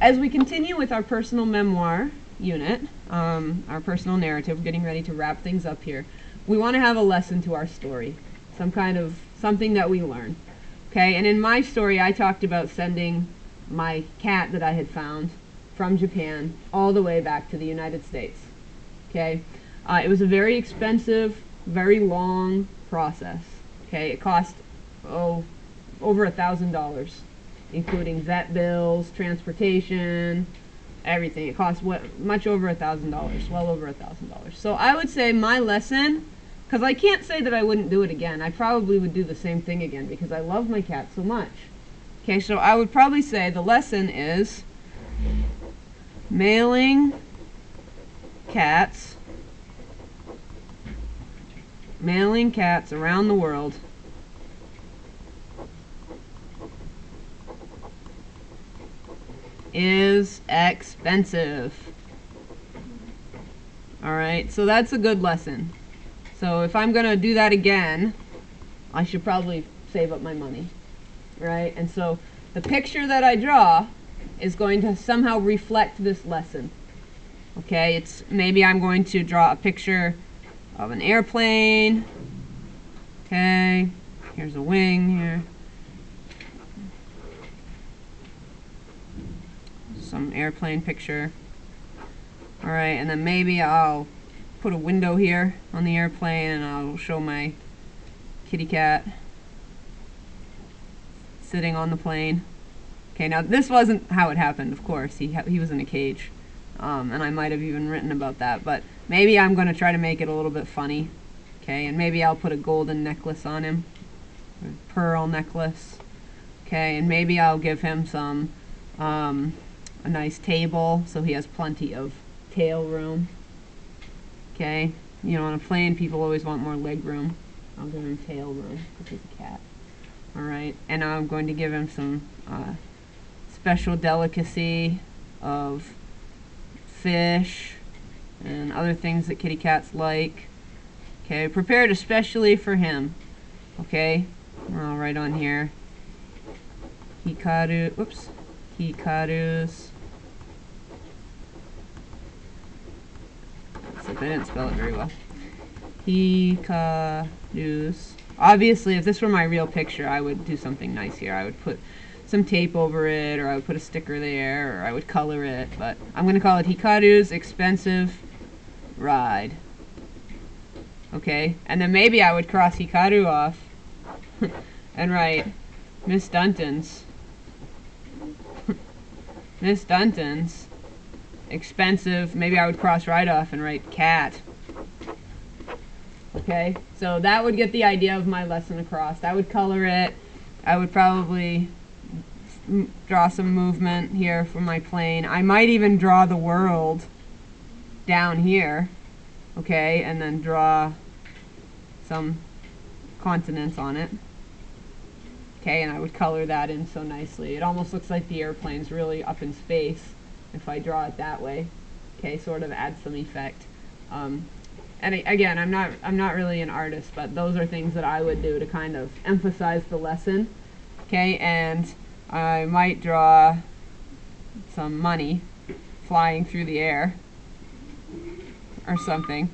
as we continue with our personal memoir unit, our personal narrative, getting ready to wrap things up here, we want to have a lesson to our story, something that we learn. Okay, and in my story, I talked about sending my cat that I had found from Japan all the way back to the United States. Okay, it was a very expensive, very long process. Okay, it cost over $1,000, including vet bills, transportation, everything. It cost much over $1,000, well over $1,000. So I would say my lesson, because I can't say that I wouldn't do it again. I probably would do the same thing again because I love my cat so much. Okay, so I would probably say the lesson is mailing cats around the world is expensive. Alright, so that's a good lesson. So if I'm going to do that again, I should probably save up my money. Right? And so the picture that I draw is going to somehow reflect this lesson. Okay, maybe I'm going to draw a picture of an airplane. Okay, here's a wing here. Some airplane picture. Alright, and then maybe I'll put a window here on the airplane and I'll show my kitty cat sitting on the plane. Okay, now this wasn't how it happened, of course. He was in a cage. And I might have even written about that, but maybe I'm going to try to make it a little bit funny. Okay, and maybe I'll put a golden necklace on him, a pearl necklace. Okay, and maybe I'll give him a nice table so he has plenty of tail room. Okay, you know, on a plane people always want more leg room. I'll give him tail room because he's a cat. Alright, and I'm going to give him some special delicacy of fish and other things that kitty cats like. Okay, prepared especially for him. Okay, I'll write on here Hikaru's. I didn't spell it very well. Hikaru's. Obviously, if this were my real picture, I would do something nice here. I would put some tape over it, or I would put a sticker there, or I would color it, but I'm going to call it Hikaru's Expensive Ride. Okay, and then maybe I would cross Hikaru off and write Miss Dunton's expensive. Maybe I would cross right off and write cat. Okay, so that would get the idea of my lesson across. I would color it. I would probably draw some movement here for my plane. I might even draw the world down here. Okay, and then draw some continents on it. Okay, and I would color that in so nicely. It almost looks like the airplane's really up in space if I draw it that way. Okay, sort of add some effect. And again, I'm not really an artist, but those are things that I would do to kind of emphasize the lesson. Okay, and I might draw some money flying through the air or something.